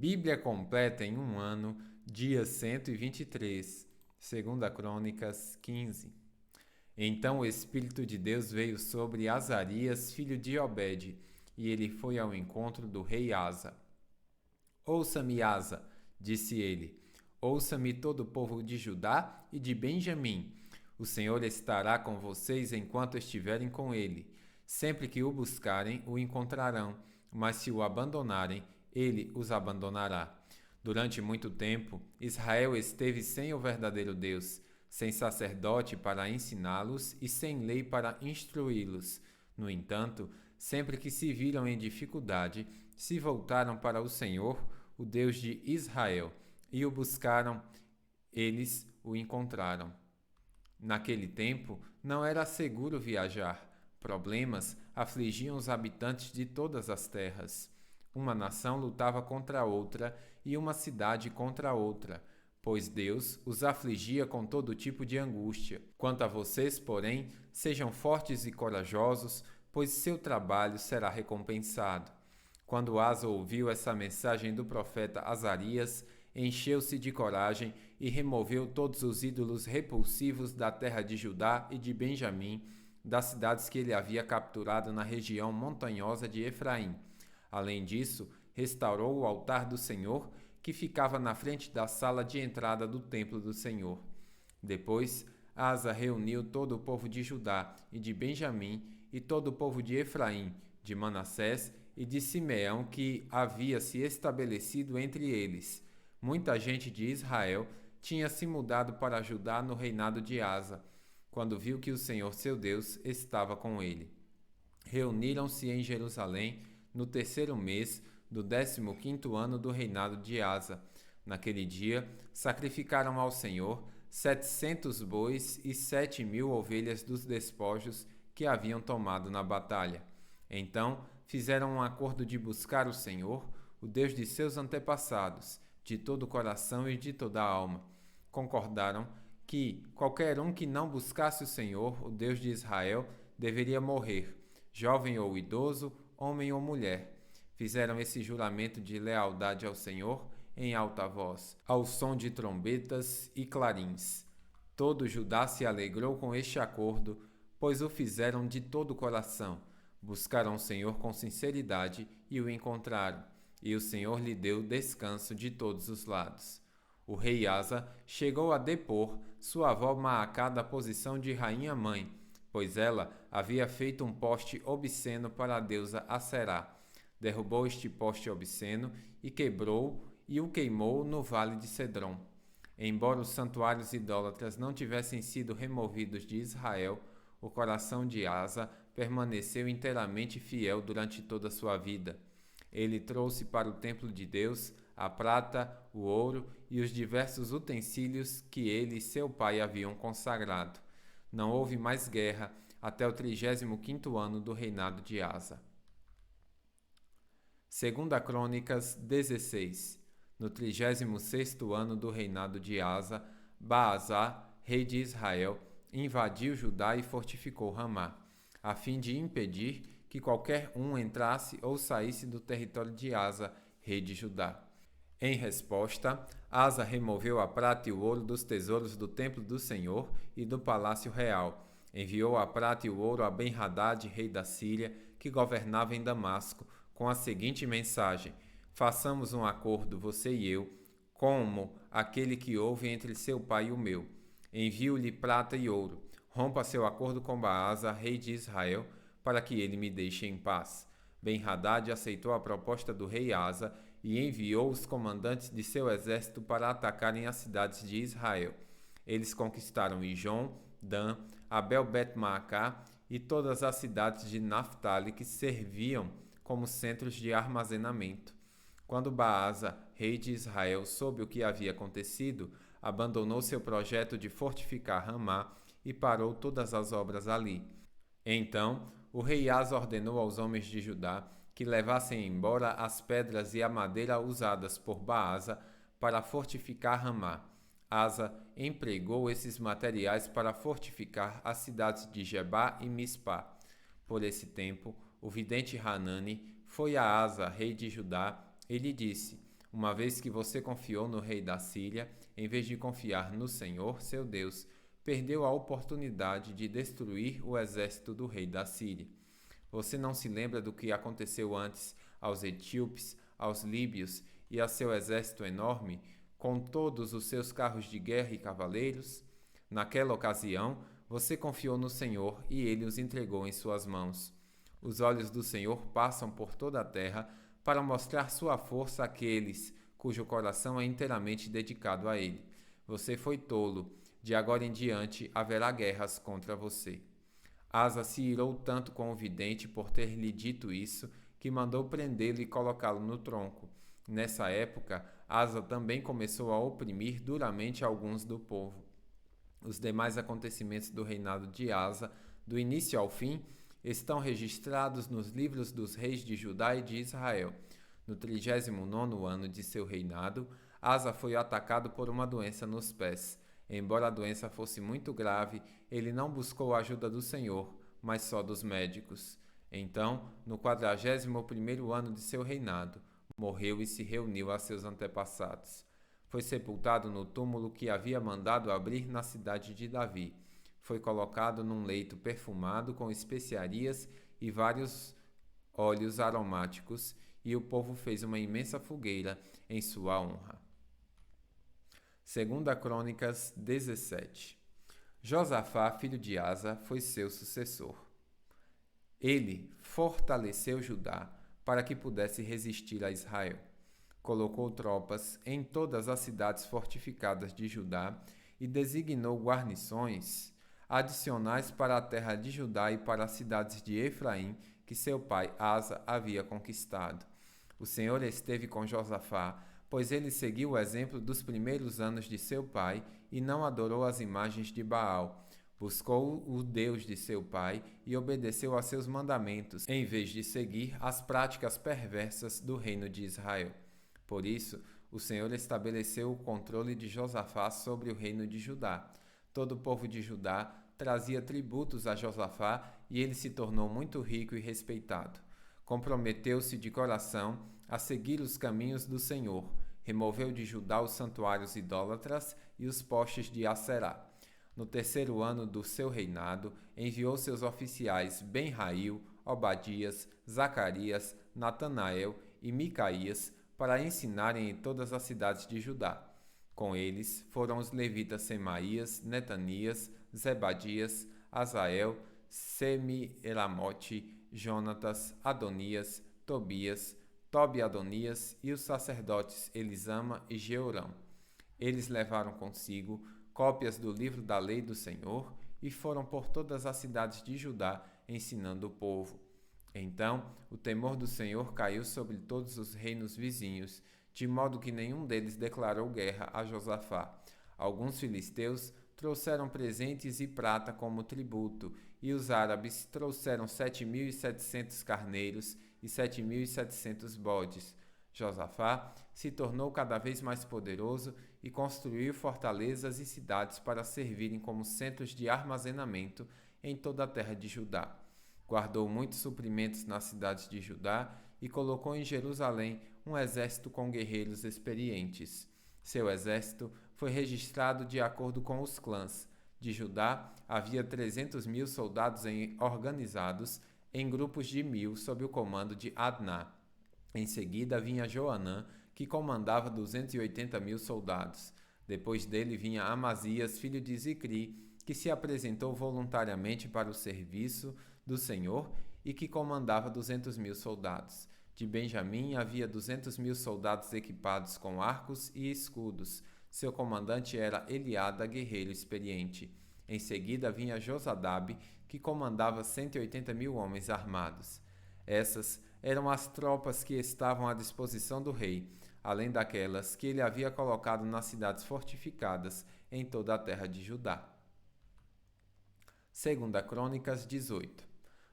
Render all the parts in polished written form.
Bíblia completa em um ano, dia 123, 2 Crônicas 15. Então o Espírito de Deus veio sobre Azarias, filho de Obede, e ele foi ao encontro do rei Asa. Ouça-me, Asa, disse ele. Ouça-me todo o povo de Judá e de Benjamim. O Senhor estará com vocês enquanto estiverem com ele. Sempre que o buscarem, o encontrarão, mas se o abandonarem, ele os abandonará. Durante muito tempo, Israel esteve sem o verdadeiro Deus, sem sacerdote para ensiná-los e sem lei para instruí-los. No entanto, sempre que se viram em dificuldade, se voltaram para o Senhor, o Deus de Israel, e o buscaram, eles o encontraram. Naquele tempo, não era seguro viajar. Problemas afligiam os habitantes de todas as terras. Uma nação lutava contra outra e uma cidade contra outra, pois Deus os afligia com todo tipo de angústia. Quanto a vocês, porém, sejam fortes e corajosos, pois seu trabalho será recompensado. Quando Asa ouviu essa mensagem do profeta Azarias, encheu-se de coragem e removeu todos os ídolos repulsivos da terra de Judá e de Benjamim, das cidades que ele havia capturado na região montanhosa de Efraim. Além disso, restaurou o altar do Senhor, que ficava na frente da sala de entrada do templo do Senhor. Depois, Asa reuniu todo o povo de Judá e de Benjamim e todo o povo de Efraim, de Manassés e de Simeão, que havia se estabelecido entre eles. Muita gente de Israel tinha se mudado para ajudar no reinado de Asa, quando viu que o Senhor seu Deus estava com ele. Reuniram-se em Jerusalém no terceiro mês do 15º ano do reinado de Asa. Naquele dia, sacrificaram ao Senhor 700 bois e 7.000 ovelhas dos despojos que haviam tomado na batalha. Então, fizeram um acordo de buscar o Senhor, o Deus de seus antepassados, de todo o coração e de toda a alma. Concordaram que qualquer um que não buscasse o Senhor, o Deus de Israel, deveria morrer, jovem ou idoso, homem ou mulher. Fizeram esse juramento de lealdade ao Senhor em alta voz, ao som de trombetas e clarins. Todo Judá se alegrou com este acordo, pois o fizeram de todo o coração. Buscaram o Senhor com sinceridade e o encontraram, e o Senhor lhe deu descanso de todos os lados. O rei Asa chegou a depor sua avó Maacá da posição de rainha-mãe, pois ela havia feito um poste obsceno para a deusa Aserá. Derrubou este poste obsceno e quebrou e o queimou no vale de Cedron. Embora os santuários idólatras não tivessem sido removidos de Israel, o coração de Asa permaneceu inteiramente fiel durante toda a sua vida. Ele trouxe para o templo de Deus a prata, o ouro e os diversos utensílios que ele e seu pai haviam consagrado. Não houve mais guerra até o 35º ano do reinado de Asa. 2 Crônicas 16. No 36º ano do reinado de Asa, Baasá, rei de Israel, invadiu Judá e fortificou Ramá, a fim de impedir que qualquer um entrasse ou saísse do território de Asa, rei de Judá. Em resposta, Asa removeu a prata e o ouro dos tesouros do templo do Senhor e do palácio real. Enviou a prata e o ouro a Ben-Hadad, rei da Síria, que governava em Damasco, com a seguinte mensagem: façamos um acordo, você e eu, como aquele que houve entre seu pai e o meu. Envio-lhe prata e ouro. Rompa seu acordo com Baasa, rei de Israel, para que ele me deixe em paz. Ben-Hadad aceitou a proposta do rei Asa e enviou os comandantes de seu exército para atacarem as cidades de Israel. Eles conquistaram Ijon, Dan, Abel-Bet-Maacá e todas as cidades de Naftali que serviam como centros de armazenamento. Quando Baasa, rei de Israel, soube o que havia acontecido, abandonou seu projeto de fortificar Ramá e parou todas as obras ali. Então, o rei Asa ordenou aos homens de Judá que levassem embora as pedras e a madeira usadas por Baasa para fortificar Ramá. Asa empregou esses materiais para fortificar as cidades de Gebá e Mispá. Por esse tempo, o vidente Hanani foi a Asa, rei de Judá, e lhe disse: uma vez que você confiou no rei da Síria, em vez de confiar no Senhor, seu Deus, perdeu a oportunidade de destruir o exército do rei da Síria. Você não se lembra do que aconteceu antes aos etíopes, aos líbios e a seu exército enorme, com todos os seus carros de guerra e cavaleiros? Naquela ocasião, você confiou no Senhor e ele os entregou em suas mãos. Os olhos do Senhor passam por toda a terra para mostrar sua força àqueles cujo coração é inteiramente dedicado a ele. Você foi tolo, de agora em diante haverá guerras contra você. Asa se irou tanto com o vidente por ter lhe dito isso, que mandou prendê-lo e colocá-lo no tronco. Nessa época, Asa também começou a oprimir duramente alguns do povo. Os demais acontecimentos do reinado de Asa, do início ao fim, estão registrados nos livros dos reis de Judá e de Israel. No 39º ano de seu reinado, Asa foi atacado por uma doença nos pés. Embora a doença fosse muito grave, ele não buscou a ajuda do Senhor, mas só dos médicos. Então, no 41º ano de seu reinado, morreu e se reuniu a seus antepassados. Foi sepultado no túmulo que havia mandado abrir na cidade de Davi. Foi colocado num leito perfumado com especiarias e vários óleos aromáticos, e o povo fez uma imensa fogueira em sua honra. 2 Crônicas 17. Josafá, filho de Asa, foi seu sucessor. Ele fortaleceu Judá para que pudesse resistir a Israel. Colocou tropas em todas as cidades fortificadas de Judá e designou guarnições adicionais para a terra de Judá e para as cidades de Efraim, que seu pai Asa havia conquistado. O Senhor esteve com Josafá, pois ele seguiu o exemplo dos primeiros anos de seu pai e não adorou as imagens de Baal. Buscou o Deus de seu pai e obedeceu a seus mandamentos, em vez de seguir as práticas perversas do reino de Israel. Por isso, o Senhor estabeleceu o controle de Josafá sobre o reino de Judá. Todo o povo de Judá trazia tributos a Josafá e ele se tornou muito rico e respeitado. Comprometeu-se de coração a seguir os caminhos do Senhor. Removeu de Judá os santuários idólatras e os postes de Aserá. No 3º ano do seu reinado, enviou seus oficiais Ben-Rail, Obadias, Zacarias, Natanael e Micaías para ensinarem em todas as cidades de Judá. Com eles foram os levitas Semaías, Netanias, Zebadias, Azael, Semi-Elamote, Jonatas, Adonias, Tobias, Tobi-Adonias e os sacerdotes Elisama e Jeorão. Eles levaram consigo cópias do livro da lei do Senhor e foram por todas as cidades de Judá ensinando o povo. Então o temor do Senhor caiu sobre todos os reinos vizinhos, de modo que nenhum deles declarou guerra a Josafá. Alguns filisteus trouxeram presentes e prata como tributo, e os árabes trouxeram 7.700 carneiros e 7.700 bodes. Josafá se tornou cada vez mais poderoso e construiu fortalezas e cidades para servirem como centros de armazenamento em toda a terra de Judá. Guardou muitos suprimentos nas cidades de Judá e colocou em Jerusalém um exército com guerreiros experientes. Seu exército foi registrado de acordo com os clãs. De Judá havia 300.000 soldados organizados em grupos de 1.000 sob o comando de Adná. Em seguida vinha Joanã, que comandava 280.000 soldados. Depois dele vinha Amazias, filho de Zicri, que se apresentou voluntariamente para o serviço do Senhor e que comandava 200.000 soldados. De Benjamim havia 200.000 soldados equipados com arcos e escudos. Seu comandante era Eliada, guerreiro experiente. Em seguida vinha Josadabe, que comandava 180.000 homens armados. Essas eram as tropas que estavam à disposição do rei, além daquelas que ele havia colocado nas cidades fortificadas em toda a terra de Judá. 2 Crônicas 18.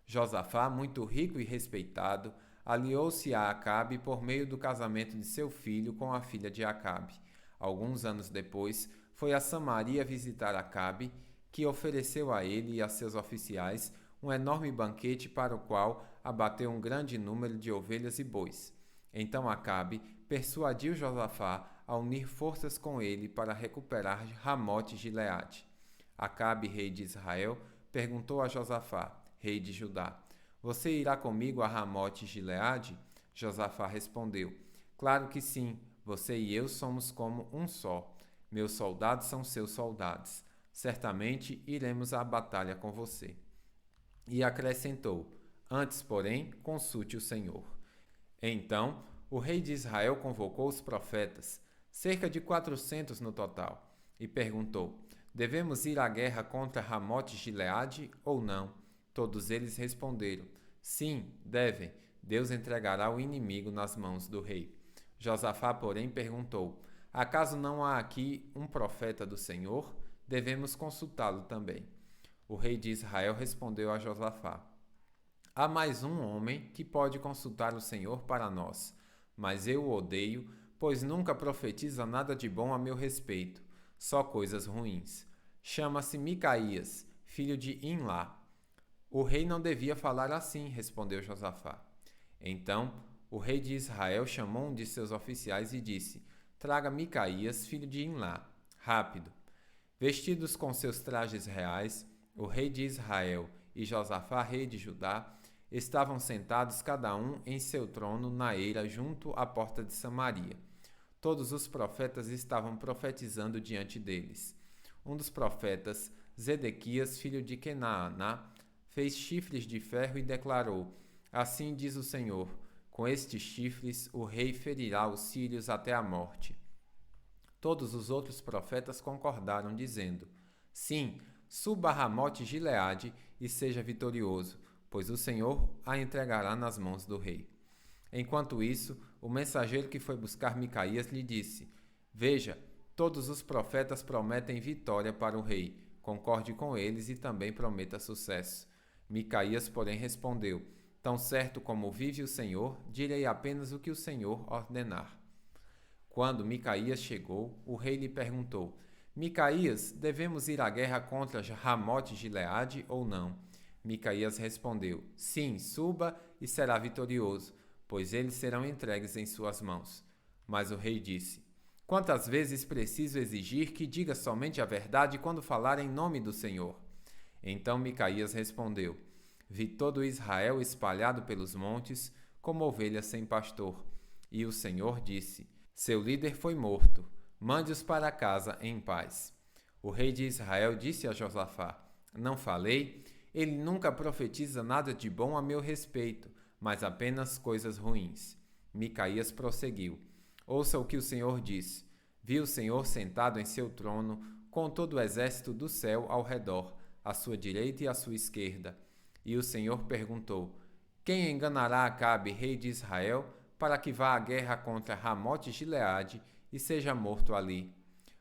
Josafá, muito rico e respeitado, aliou-se a Acabe por meio do casamento de seu filho com a filha de Acabe. Alguns anos depois, foi a Samaria visitar Acabe, que ofereceu a ele e a seus oficiais um enorme banquete para o qual abateu um grande número de ovelhas e bois. Então Acabe persuadiu Josafá a unir forças com ele para recuperar Ramote-Gileade. Acabe, rei de Israel, perguntou a Josafá, rei de Judá: Você irá comigo a Ramote-Gileade? Josafá respondeu: Claro que sim, você e eu somos como um só. Meus soldados são seus soldados. Certamente iremos à batalha com você. E acrescentou: Antes, porém, consulte o Senhor. Então, o rei de Israel convocou os profetas, cerca de 400 no total, e perguntou: Devemos ir à guerra contra Ramote-Gileade ou não? Todos eles responderam: Sim, devem. Deus entregará o inimigo nas mãos do rei. Josafá, porém, perguntou: Acaso não há aqui um profeta do Senhor? Devemos consultá-lo também. O rei de Israel respondeu a Josafá: Há mais um homem que pode consultar o Senhor para nós, mas eu o odeio, pois nunca profetiza nada de bom a meu respeito, só coisas ruins. Chama-se Micaías, filho de Imlá. O rei não devia falar assim, respondeu Josafá. Então, o rei de Israel chamou um de seus oficiais e disse: Traga Micaías, filho de Imlá. Rápido. Vestidos com seus trajes reais, o rei de Israel e Josafá, rei de Judá, estavam sentados cada um em seu trono na eira junto à porta de Samaria. Todos os profetas estavam profetizando diante deles. Um dos profetas, Zedequias, filho de Kenaaná, fez chifres de ferro e declarou: Assim diz o Senhor, com estes chifres o rei ferirá os sírios até a morte. Todos os outros profetas concordaram, dizendo: Sim, suba a Ramote-Gileade e seja vitorioso, pois o Senhor a entregará nas mãos do rei. Enquanto isso, o mensageiro que foi buscar Micaías lhe disse: Veja, todos os profetas prometem vitória para o rei. Concorde com eles e também prometa sucesso. Micaías, porém, respondeu: Tão certo como vive o Senhor, direi apenas o que o Senhor ordenar. Quando Micaías chegou, o rei lhe perguntou: Micaías, devemos ir à guerra contra Ramote-Gileade ou não? Micaías respondeu: Sim, suba e será vitorioso, pois eles serão entregues em suas mãos. Mas o rei disse: Quantas vezes preciso exigir que diga somente a verdade quando falar em nome do Senhor? Então Micaías respondeu: Vi todo Israel espalhado pelos montes, como ovelhas sem pastor. E o Senhor disse: Seu líder foi morto. Mande-os para casa em paz. O rei de Israel disse a Josafá: Não falei? Ele nunca profetiza nada de bom a meu respeito, mas apenas coisas ruins. Micaías prosseguiu: Ouça o que o Senhor diz. Vi o Senhor sentado em seu trono, com todo o exército do céu ao redor, à sua direita e à sua esquerda. E o Senhor perguntou: Quem enganará Acabe, rei de Israel, para que vá à guerra contra Ramote-Gileade e seja morto ali?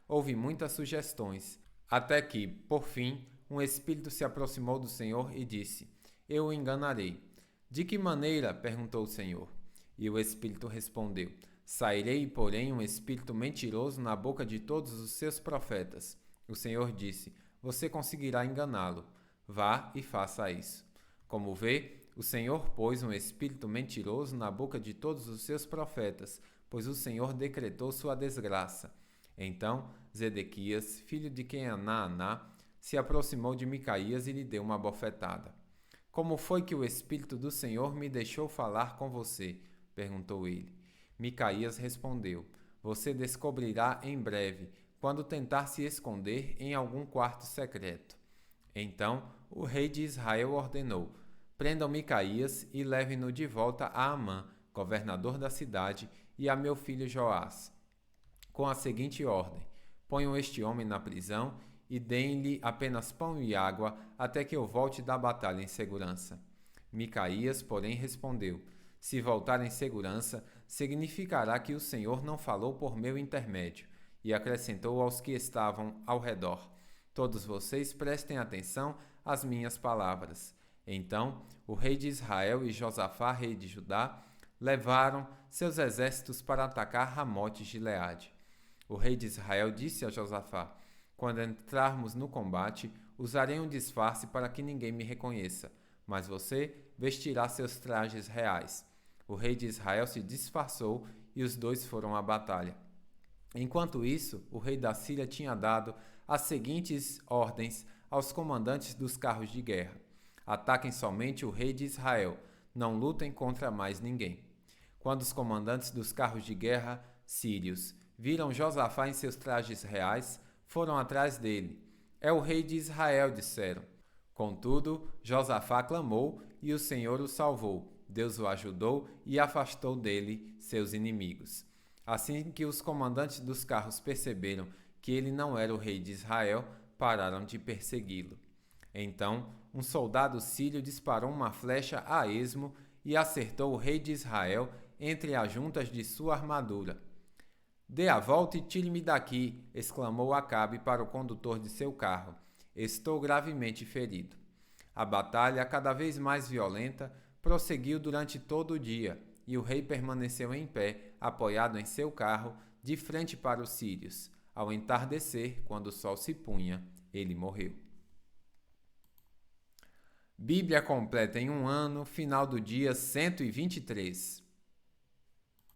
Houve muitas sugestões, até que, por fim, um espírito se aproximou do Senhor e disse: Eu o enganarei. De que maneira? Perguntou o Senhor. E o espírito respondeu: Sairei e porém um espírito mentiroso na boca de todos os seus profetas. O Senhor disse: Você conseguirá enganá-lo. Vá e faça isso. Como vê, o Senhor pôs um espírito mentiroso na boca de todos os seus profetas, pois o Senhor decretou sua desgraça. Então Zedequias, filho de Kenaaná, se aproximou de Micaías e lhe deu uma bofetada. Como foi que o Espírito do Senhor me deixou falar com você? Perguntou ele. Micaías respondeu: Você descobrirá em breve, quando tentar se esconder em algum quarto secreto. Então o rei de Israel ordenou: Prendam Micaías e levem-no de volta a Amã, governador da cidade, e a meu filho Joás, com a seguinte ordem: Ponham este homem na prisão e deem-lhe apenas pão e água até que eu volte da batalha em segurança. Micaías, porém, respondeu: Se voltar em segurança, significará que o Senhor não falou por meu intermédio. E acrescentou aos que estavam ao redor: Todos vocês prestem atenção às minhas palavras. Então o rei de Israel e Josafá, rei de Judá, levaram seus exércitos para atacar Ramote-Gileade. O rei de Israel disse a Josafá: Quando entrarmos no combate, usarei um disfarce para que ninguém me reconheça, mas você vestirá seus trajes reais. O rei de Israel se disfarçou e os dois foram à batalha. Enquanto isso, o rei da Síria tinha dado as seguintes ordens aos comandantes dos carros de guerra: ataquem somente o rei de Israel, não lutem contra mais ninguém. Quando os comandantes dos carros de guerra sírios viram Josafá em seus trajes reais, foram atrás dele. É o rei de Israel, disseram. Contudo, Josafá clamou e o Senhor o salvou. Deus o ajudou e afastou dele seus inimigos. Assim que os comandantes dos carros perceberam que ele não era o rei de Israel, pararam de persegui-lo. Então, um soldado sírio disparou uma flecha a esmo e acertou o rei de Israel entre as juntas de sua armadura. Dê a volta e tire-me daqui, exclamou Acabe para o condutor de seu carro. Estou gravemente ferido. A batalha, cada vez mais violenta, prosseguiu durante todo o dia, e o rei permaneceu em pé, apoiado em seu carro, de frente para os sírios. Ao entardecer, quando o sol se punha, ele morreu. Bíblia completa em um ano, final do dia 123.